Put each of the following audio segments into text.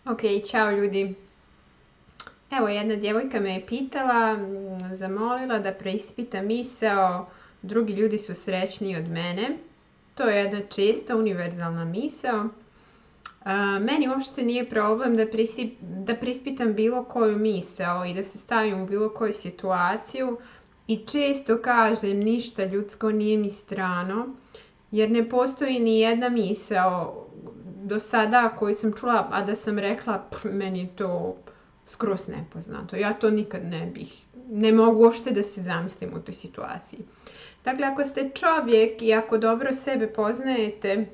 Ok, ćao ljudi. Evo, jedna djevojka me je pitala, zamolila da preispita misao drugi ljudi su srećniji od mene. To je jedna česta univerzalna misao. Meni uopšte nije problem da preispitam bilo koju misao i da se stavim u bilo koju situaciju i često kažem ništa ljudsko nije mi strano, jer ne postoji ni jedna misao do sada koju sam čula, a da sam rekla meni je to skroz nepoznato. Ja to nikad ne mogu uopšte da se zamislim u toj situaciji. Dakle, ako ste čovjek i ako dobro sebe poznajete,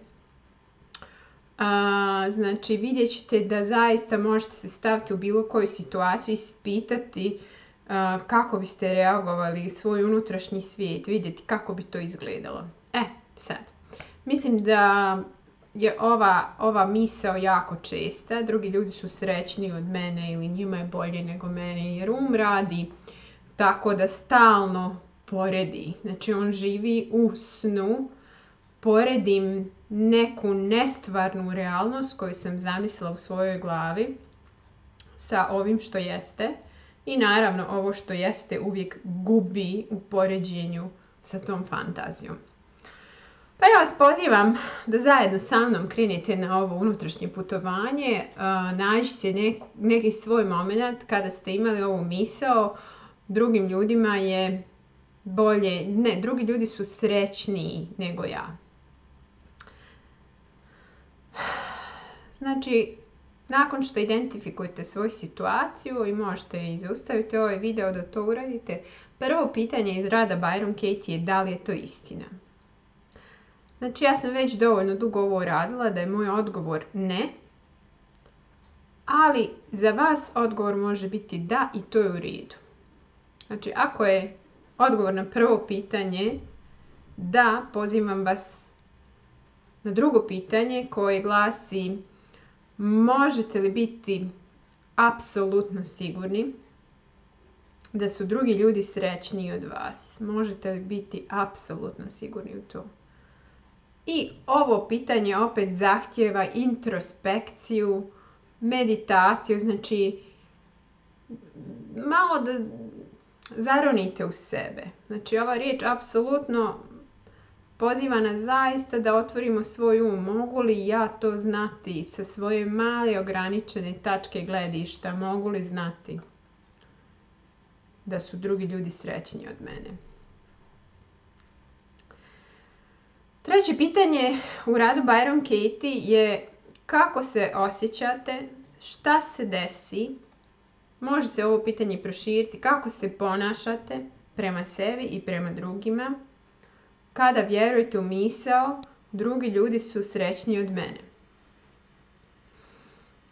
znači vidjet ćete da zaista možete se staviti u bilo koju situaciju i ispitati kako biste reagovali svoj unutrašnji svijet, vidjeti kako bi to izgledalo. Sad, mislim da je ova misao jako česta. Drugi ljudi su srećniji od mene ili njima je bolje nego mene, jer radi tako da stalno poredi. Znači on živi u snu, poredim neku nestvarnu realnost koju sam zamislila u svojoj glavi sa ovim što jeste i naravno ovo što jeste uvijek gubi u poređenju sa tom fantazijom. Pa ja vas pozivam da zajedno sa mnom krenete na ovo unutrašnje putovanje, nađite neki svoj moment kada ste imali ovu misao, drugim ljudima je bolje, ne, drugi ljudi su srećniji nego ja. Znači, nakon što identifikujete svoju situaciju i možete i zaustaviti ovaj video da to uradite, prvo pitanje iz rada Byron Katie je da li je to istina. Znači, ja sam već dovoljno dugo ovo radila da je moj odgovor ne, ali za vas odgovor može biti da i to je u redu. Znači, ako je odgovor na prvo pitanje da, pozivam vas na drugo pitanje koje glasi možete li biti apsolutno sigurni da su drugi ljudi srećniji od vas? Možete li biti apsolutno sigurni u to? I ovo pitanje opet zahtijeva introspekciju, meditaciju, znači malo da zaronite u sebe. Znači ova riječ apsolutno poziva nas zaista da otvorimo svoj um. Mogu li ja to znati sa svoje male ograničene tačke gledišta? Mogu li znati da su drugi ljudi srećniji od mene? Treće pitanje u radu Byron Katie je kako se osjećate, šta se desi, može se ovo pitanje proširiti, kako se ponašate prema sebi i prema drugima kada vjerujete u misao drugi ljudi su srećniji od mene.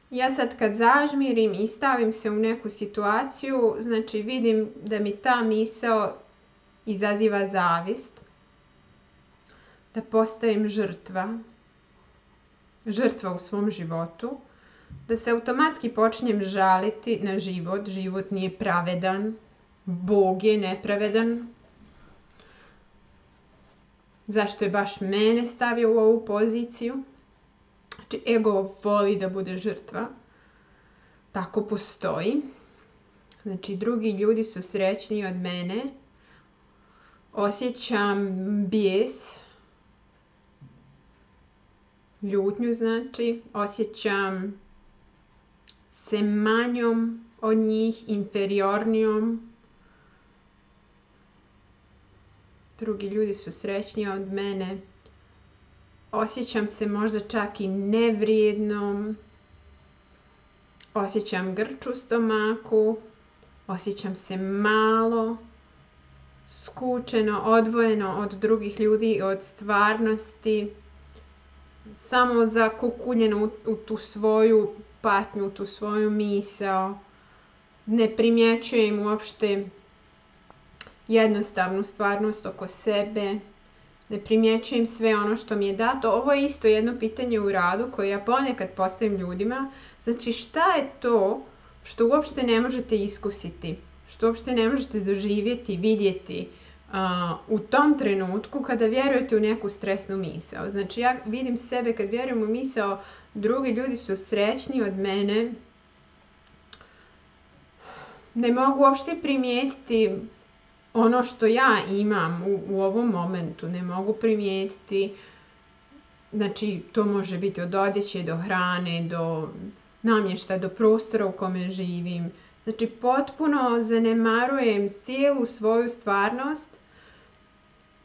Ja sad kad zažmirim i stavim se u neku situaciju, znači vidim da mi ta misao izaziva zavist, da postajem žrtva u svom životu, da se automatski počnem žaliti na život, život nije pravedan, Bog je nepravedan, zašto je baš mene stavio u ovu poziciju? Znači, ego voli da bude žrtva, tako postoji. Znači, drugi ljudi su srećniji od mene, osjećam bijes, ljutnju znači, osjećam se manjom od njih, inferiornijom. Drugi ljudi su srećniji od mene. Osjećam se možda čak i nevrijednom. Osjećam grč u stomaku. Osjećam se malo, skučeno, odvojeno od drugih ljudi i od stvarnosti. Samo zakukuljeno u tu svoju patnju, u tu svoju misao. Ne primjećujem uopšte jednostavnu stvarnost oko sebe. Ne primjećujem sve ono što mi je dato. Ovo je isto jedno pitanje u radu koje ja ponekad postavim ljudima. Znači, šta je to što uopšte ne možete iskusiti? Što uopšte ne možete doživjeti, vidjeti u tom trenutku kada vjerujete u neku stresnu misao. Znači, ja vidim sebe kad vjerujem u misao drugi ljudi su srećni od mene, ne mogu uopšte primijetiti ono što ja imam u ovom momentu, ne mogu primijetiti, znači to može biti od odjeće do hrane, do namještaja, do prostora u kome živim. Znači potpuno zanemarujem cijelu svoju stvarnost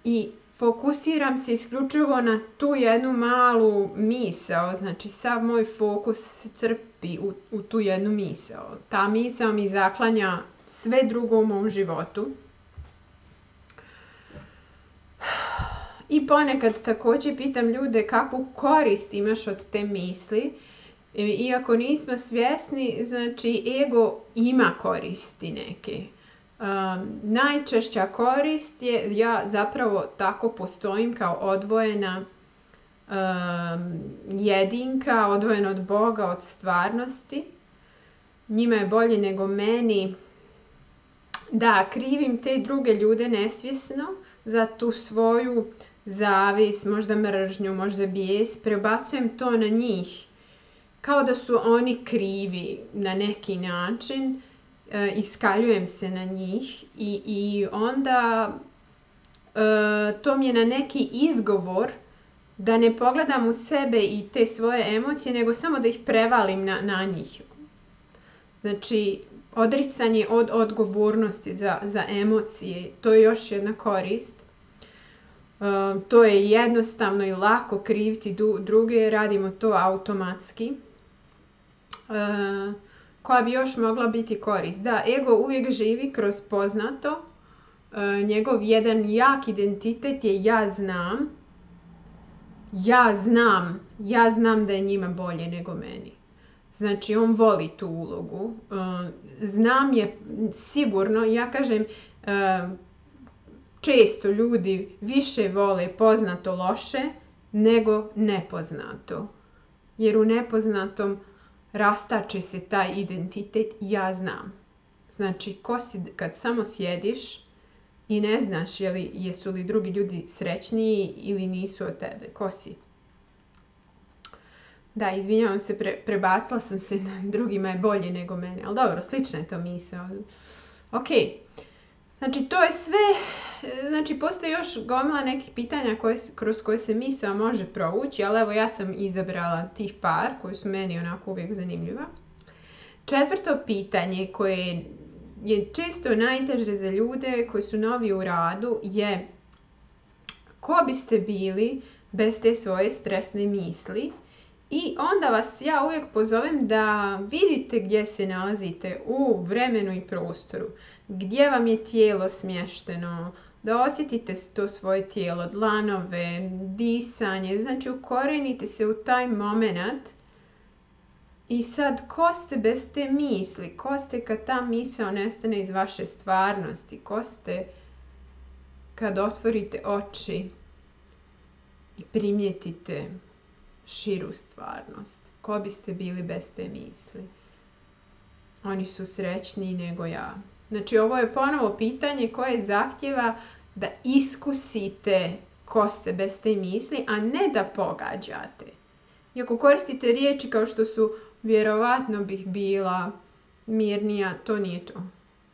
i fokusiram se isključivo na tu jednu malu misao, znači sav moj fokus se crpi u tu jednu misao. Ta misao mi zaklanja sve drugo u mom životu. I ponekad također pitam ljude kakvu korist imaš od te misli. Iako nismo svjesni, znači ego ima koristi neke. Najčešća korist je, ja zapravo tako postojim kao odvojena jedinka, odvojena od Boga, od stvarnosti. Njima je bolje nego meni. Da, krivim te druge ljude nesvjesno za tu svoju zavis, možda mržnju, možda bijes. Prebacujem to na njih. Kao da su oni krivi na neki način. Iskaljujem se na njih i onda to mi je na neki izgovor da ne pogledam u sebe i te svoje emocije, nego samo da ih prevalim na njih. Znači, odricanje od odgovornosti za emocije, to je još jedna korist. To je jednostavno i lako kriviti druge, radimo to automatski. Koja bi još mogla biti korist? Da, ego uvijek živi kroz poznato. Njegov jedan jak identitet je ja znam. Ja znam da je njima bolje nego meni. Znači, on voli tu ulogu. Znam je sigurno, ja kažem, često ljudi više vole poznato loše nego nepoznato. Jer u nepoznatom rastače se taj identitet ja znam. Znači, kad samo sjediš i ne znaš jesu li drugi ljudi srećniji ili nisu od tebe, ko si? Da, izvinjavam se, prebacila sam se na drugima je bolje nego mene, ali dobro, slična je to misao. Ok, znači to je sve, znači postoji još gomila nekih pitanja kroz koje se misao može provući, ali evo ja sam izabrala tih par koji su meni onako uvijek zanimljiva. Četvrto pitanje koje je često najteže za ljude koji su novi u radu je ko biste bili bez te svoje stresne misli? I onda vas ja uvijek pozovem da vidite gdje se nalazite u vremenu i prostoru, gdje vam je tijelo smješteno, da osjetite to svoje tijelo, dlanove, disanje, znači ukorenite se u taj moment. I sad, ko ste bez te misli? Ko ste kad ta misao nestane iz vaše stvarnosti? Ko ste kad otvorite oči i primijetite širu stvarnost? Ko biste bili bez te misli? Oni su srećniji nego ja. Znači, ovo je ponovo pitanje koje zahtjeva da iskusite ko ste bez te misli, a ne da pogađate. I ako koristite riječi kao što su vjerovatno bih bila mirnija, to nije to.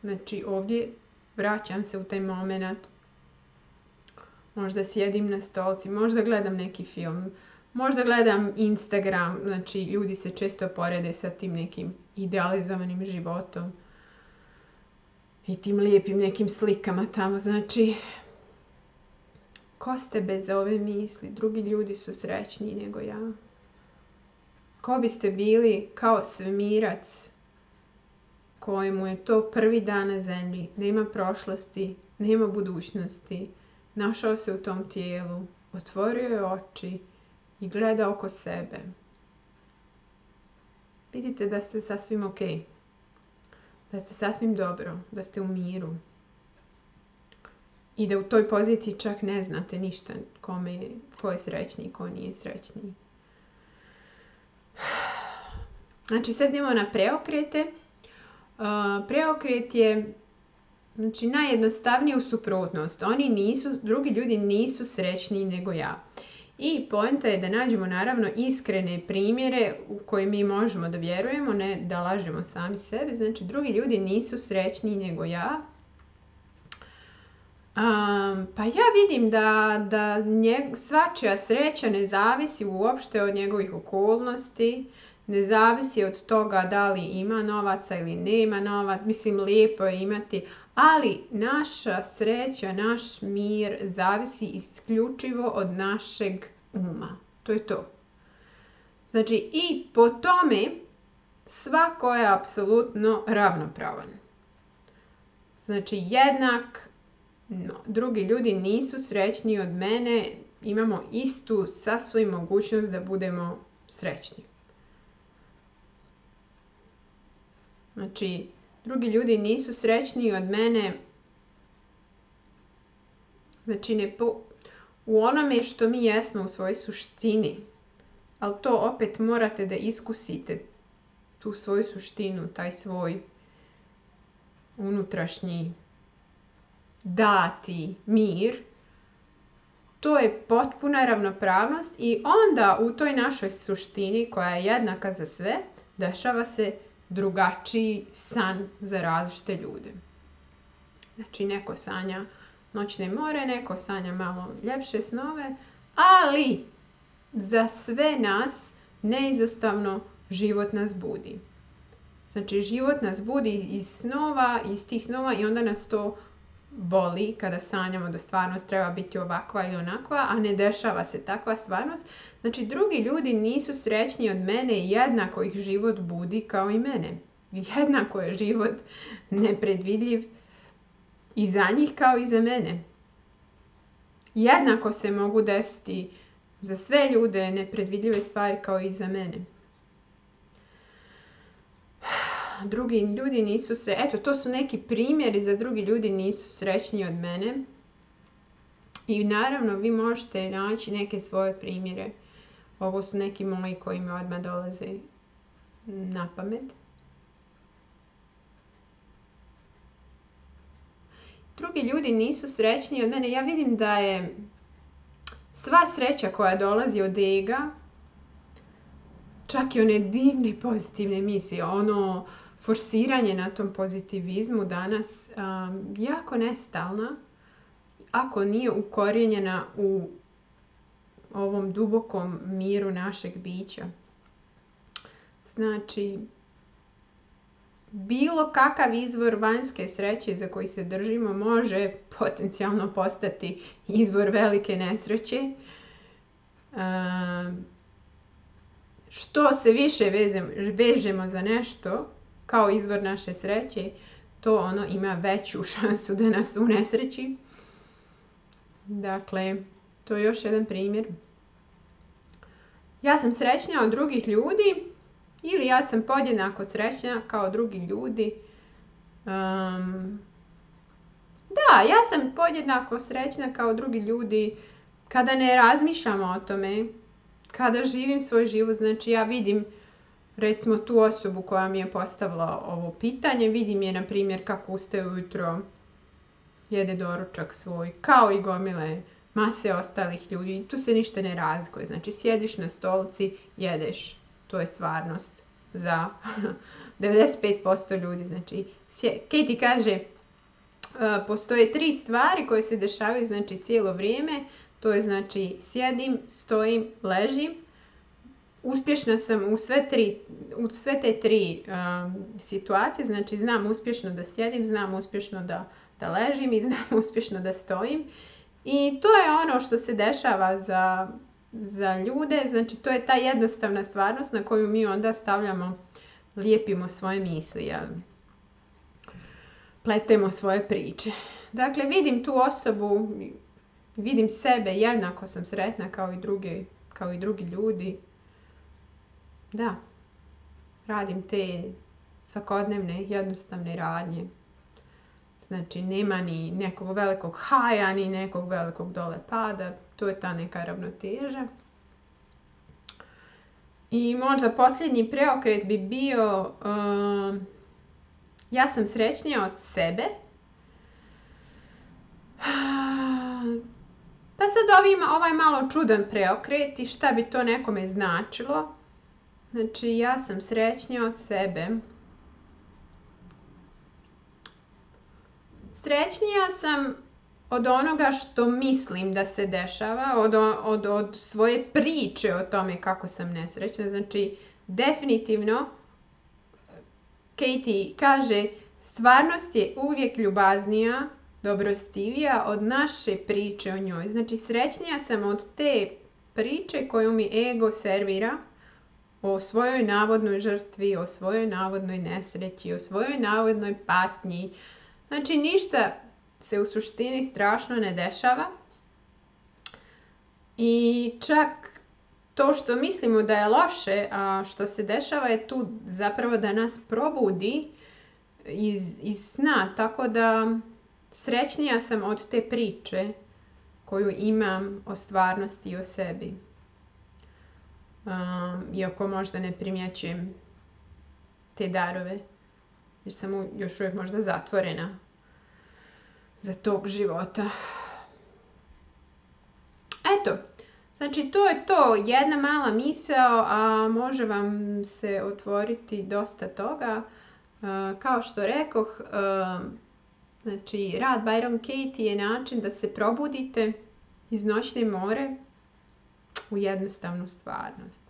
Znači, ovdje vraćam se u taj moment. Možda sjedim na stolci, možda gledam neki film, možda gledam Instagram, znači ljudi se često porede sa tim nekim idealizovanim životom i tim lijepim nekim slikama tamo, znači ko ste bez ove misli? Drugi ljudi su srećniji nego ja. Ko biste bili kao svemirac kojemu je to prvi dan na zemlji, nema prošlosti, nema budućnosti, našao se u tom tijelu, otvorio je oči i gleda oko sebe. Vidite da ste sasvim ok, da ste sasvim dobro, da ste u miru i da u toj poziciji čak ne znate ništa ko je srećniji, ko nije srećniji. Znači sad idemo na preokrete. Preokret je znači, najjednostavnije u suprotnost. Drugi ljudi nisu srećniji nego ja. I poenta je da nađemo naravno iskrene primjere u koje mi možemo da vjerujemo, ne da lažemo sami sebe. Znači, drugi ljudi nisu srećniji nego ja. Pa ja vidim da svačija sreća ne zavisi uopšte od njegovih okolnosti, ne zavisi od toga da li ima novaca ili nema novaca. Mislim, lijepo je imati, ali naša sreća, naš mir zavisi isključivo od našeg uma. To je to. Znači, i po tome svako je apsolutno ravnopravan. Znači, jednak, drugi ljudi nisu srećniji od mene, imamo istu sasvim mogućnost da budemo srećni. Znači, drugi ljudi nisu srećniji od mene, znači u onome što mi jesmo u svojoj suštini. Ali to opet morate da iskusite, tu svoju suštinu, taj svoj unutrašnji dati mir. To je potpuna ravnopravnost i onda u toj našoj suštini koja je jednaka za sve, dešava se drugačiji san za različite ljude. Znači, neko sanja noćne more, neko sanja malo ljepše snove, ali za sve nas neizostavno život nas budi. Znači, život nas budi iz tih snova i onda nas to boli kada sanjamo da stvarnost treba biti ovakva ili onakva, a ne dešava se takva stvarnost. Znači, drugi ljudi nisu srećni od mene i jednako ih život budi kao i mene. Jednako je život nepredvidljiv i za njih kao i za mene. Jednako se mogu desiti za sve ljude nepredvidljive stvari kao i za mene. Drugi ljudi nisu eto, to su neki primjeri za drugi ljudi nisu srećni od mene. I naravno vi možete naći neke svoje primjere. Ovo su neki moji koji mi odmah dolaze na pamet. Drugi ljudi nisu srećni od mene. Ja vidim da je sva sreća koja dolazi od ega, čak i one divne pozitivne misije, ono forsiranje na tom pozitivizmu danas, jako nestalna, ako nije ukorijenjena u ovom dubokom miru našeg bića. Znači, bilo kakav izvor vanjske sreće za koji se držimo može potencijalno postati izvor velike nesreće. Što se više vežemo za nešto kao izvor naše sreće, to ono ima veću šansu da nas unesreći. Dakle, to je još jedan primjer. Ja sam srećnija od drugih ljudi ili ja sam podjednako srećna kao drugi ljudi. Da, ja sam podjednako srećna kao drugi ljudi kada ne razmišljamo o tome, kada živim svoj život. Znači, ja vidim recimo tu osobu koja mi je postavila ovo pitanje, vidim je na primjer kako ustaje ujutro, jede doručak svoj, kao i gomile mase ostalih ljudi. Tu se ništa ne razlikuje. Znači, sjediš na stolici, jedeš. To je stvarnost za 95% ljudi. Znači, Katie kaže, postoje 3 stvari koje se dešavaju, znači, cijelo vrijeme. To je, znači, sjedim, stojim, ležim. Uspješna sam u sve te 3 situacije. Znači, znam uspješno da sjedim, znam uspješno da ležim i znam uspješno da stojim. I to je ono što se dešava za ljude. Znači, to je ta jednostavna stvarnost na koju mi onda lijepimo svoje misli. Pletemo svoje priče. Dakle, vidim tu osobu, vidim sebe, jednako sam sretna kao i drugi ljudi. Da, radim te svakodnevne jednostavne radnje. Znači, nema ni nekog velikog haja, ni nekog velikog dole pada. To je ta neka ravnoteža. I možda posljednji preokret bi bio, ja sam srećnija od sebe. Pa sad ovaj malo čudan preokret i šta bi to nekome značilo. Znači, ja sam srećnija od sebe. Srećnija sam od onoga što mislim da se dešava, od svoje priče o tome kako sam nesrećna. Znači, definitivno, Katie kaže, stvarnost je uvijek ljubaznija, dobrostivija od naše priče o njoj. Znači, srećnija sam od te priče koju mi ego servira o svojoj navodnoj žrtvi, o svojoj navodnoj nesreći, o svojoj navodnoj patnji. Znači, ništa se u suštini strašno ne dešava. I čak to što mislimo da je loše, a što se dešava je tu zapravo da nas probudi iz sna. Tako da srećnija sam od te priče koju imam o stvarnosti i o sebi. Iako možda ne primjećujem te darove, jer sam još uvijek možda zatvorena za tog života. Eto, znači to je to, jedna mala misao, a može vam se otvoriti dosta toga. Kao što rekoh, znači rad Byron Katie je način da se probudite iz noćne more u jednostavnu stvarnost,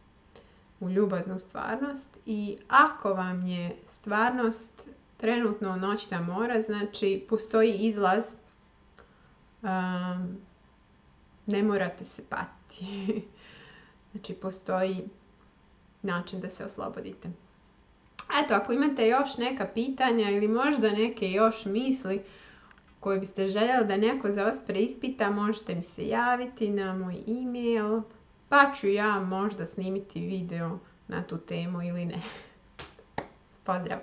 u ljubaznu stvarnost. I ako vam je stvarnost trenutno noćna mora, znači postoji izlaz, ne morate se patiti. Znači postoji način da se oslobodite. Eto, ako imate još neka pitanja ili možda neke još misli koje biste željeli da neko za vas preispita, možete mi se javiti na moj e-mail, pa ću ja možda snimiti video na tu temu ili ne. Pozdrav!